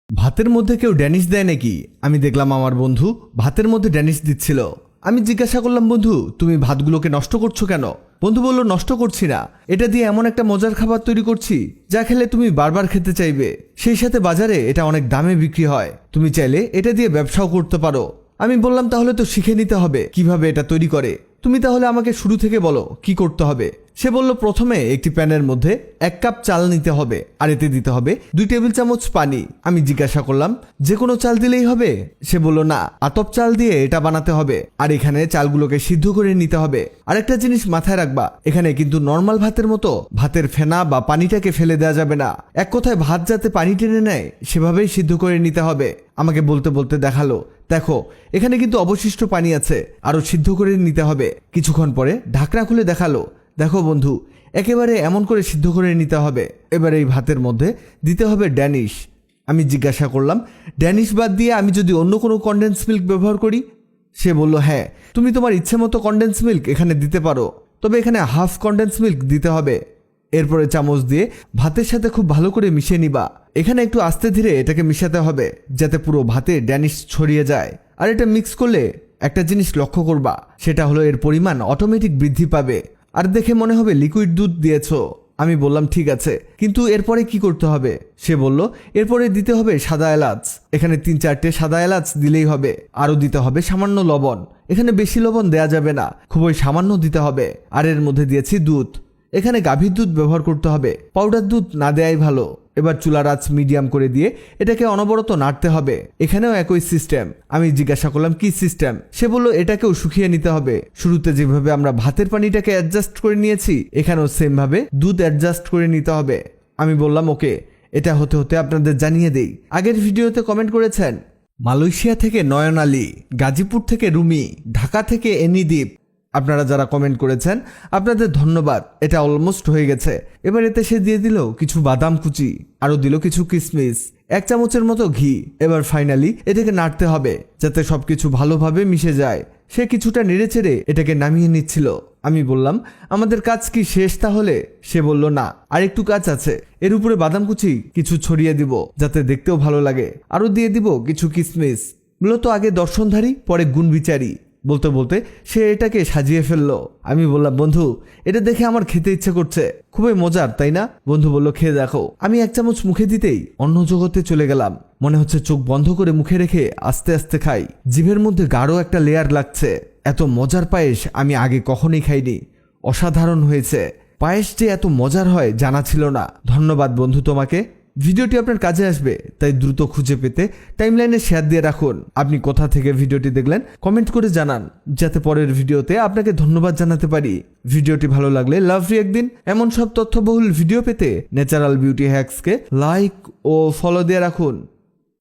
ভাতের মধ্যে কেউ ড্যানিশ দেয় নাকি? আমি দেখলাম আমার বন্ধু ভাতের মধ্যে ড্যানিশ দিচ্ছিল। আমি জিজ্ঞাসা করলাম, বন্ধু তুমি ভাতগুলোকে নষ্ট করছো কেন? বন্ধু বলল, নষ্ট করছি না, এটা দিয়ে এমন একটা মজার খাবার তৈরি করছি যা খেলে তুমি বারবার খেতে চাইবে। সেই সাথে বাজারে এটা অনেক দামে বিক্রি হয়, তুমি চাইলে এটা দিয়ে ব্যবসাও করতে পারো। আমি বললাম, তাহলে তো শিখে নিতে হবে কিভাবে এটা তৈরি করে। তুমি তাহলে আমাকে শুরু থেকে বলো কি করতে হবে। সে বলল, প্রথমে একটি প্যানের মধ্যে 1 কাপ চাল নিতে হবে আর এতে দিতে হবে 2 টেবিল চামচ পানি। আমি জিজ্ঞাসা করলাম, যে কোনো চাল দিলেই হবে? সে বলল, না, আতপ চাল দিয়ে এটা বানাতে হবে আর এখানে চালগুলোকে সিদ্ধ করে নিতে হবে। আরেকটা জিনিস মাথায় রাখবা, এখানে কিন্তু নর্মাল ভাতের মতো ভাতের ফেনা বা পানিটাকে ফেলে দেওয়া যাবে না। এক কথায় ভাত যাতে পানি টেনে নেয় সেভাবেই সিদ্ধ করে নিতে হবে। আমাকে বলতে বলতে দেখালো, দেখো এখানে কিন্তু অবশিষ্ট পানি আছে, আরো সিদ্ধ করে নিতে হবে। কিছুক্ষণ পরে ঢাকনা খুলে দেখালো, দেখো বন্ধু একেবারে এমন করে সিদ্ধ করে নিতে হবে। এবার এই ভাতের মধ্যে দিতে হবে ড্যানিশ। আমি জিজ্ঞাসা করলাম, ড্যানিশ বাদ দিয়ে আমি যদি অন্য কোনো কনডেন্স মিল্ক ব্যবহার করি? সে বলল, হ্যাঁ, তুমি তোমার ইচ্ছে মতো কনডেন্স মিল্ক এখানে দিতে পারো, তবে এখানে হাফ কনডেন্স মিল্ক দিতে হবে। এরপরে চামচ দিয়ে ভাতের সাথে খুব ভালো করে মিশিয়ে নিবা। এখানে একটু আস্তে ধীরে এটাকে মিশাতে হবে যাতে পুরো ভাতে ড্যানিশ ছড়িয়ে যায়। আর এটা মিক্স করলে একটা জিনিস লক্ষ্য করবা, সেটা হলো এর পরিমাণ অটোমেটিক বৃদ্ধি পাবে আর দেখে মনে হবে লিকুইড দুধ দিয়েছো। আমি বললাম, ঠিক আছে, কিন্তু এরপরে কি করতে হবে? সে বলল, এরপরে দিতে হবে সাদা এলাচ। এখানে 3-4টে সাদা এলাচ দিলেই হবে। আরও দিতে হবে সামান্য লবণ। এখানে বেশি লবণ দেয়া যাবে না, খুবই সামান্য দিতে হবে। আর এর মধ্যে দিয়েছি দুধ। এখানে গাভীর দুধ ব্যবহার করতে হবে, পাউডার দুধ না দেয়াই ভালো। এবার চুলার আঁচ মিডিয়াম করে দিয়ে এটাকে অনবরত নাড়তে হবে। এখানেও একই সিস্টেম। আমি জিজ্ঞাসা করলাম, কি সিস্টেম? সে বলল, এটাকেও শুকিয়ে নিতে হবে। শুরুতে যেভাবে আমরা ভাতের পানিটাকে অ্যাডজাস্ট করে নিয়েছি এখানেও সেম ভাবে দুধ অ্যাডজাস্ট করে নিতে হবে। আমি বললাম, ওকে, এটা হতে হতে আপনাদের জানিয়ে দেই, আগের ভিডিওতে কমেন্ট করেছেন মালয়েশিয়া থেকে নয়ন আলী, গাজীপুর থেকে রুমি, ঢাকা থেকে এনিদীপ। আপনারা যারা কমেন্ট করেছেন আপনাদের ধন্যবাদ। এটা অলমোস্ট হয়ে গেছে। এবার এতে সে দিয়ে দিল কিছু বাদাম কুচি, আরও দিল কিছু কিশমিশ, 1 চামচের মতো ঘি। এবার ফাইনালি এটাকে নাড়তে হবে যাতে সবকিছু ভালোভাবে মিশে যায়। সে কিছুটা নেড়েচেড়ে এটাকে নামিয়ে নিচ্ছিল। আমি বললাম, আমাদের কাজ কি শেষ তাহলে? সে বলল, না, আর একটু কাজ আছে। এর উপরে বাদাম কুচি কিছু ছড়িয়ে দিব যাতে দেখতেও ভালো লাগে। আরও দিয়ে দিব কিছু কিশমিশ। মূলত আগে দর্শনধারী পরে গুণবিচারী বলতে বলতে সে এটাকে সাজিয়ে ফেললো। আমি বললাম, বন্ধু এটা দেখে আমার খেতে ইচ্ছে করছে, খুবই মজার তাই না? বন্ধু বলল, খেয়ে দেখো। আমি 1 চামচ মুখে দিতেই অন্য জগতে চলে গেলাম। মনে হচ্ছে চোখ বন্ধ করে মুখে রেখে আস্তে আস্তে খাই। জিভের মধ্যে গাঢ় একটা লেয়ার লাগছে। এত মজার পায়েস আমি আগে কখনোই খাইনি। অসাধারণ হয়েছে। পায়েস যে এত মজার হয় জানা ছিল না। ধন্যবাদ বন্ধু তোমাকে। ভিডিওটি আপনার কাজে আসবে, তাই দ্রুত খুঁজে পেতে টাইমলাইনে শেয়ার দিয়ে রাখুন। আপনি কোথা থেকে ভিডিওটি দেখলেন কমেন্ট করে জানান, যাতে পরের ভিডিওতে আপনাকে ধন্যবাদ জানাতে পারি। ভিডিওটি ভালো লাগলে লাভ রিঅ্যাক্ট দিন। এমন সব তথ্যবহুল ভিডিও পেতে ন্যাচারাল বিউটি হ্যাক্সকে লাইক ও ফলো দিয়ে রাখুন।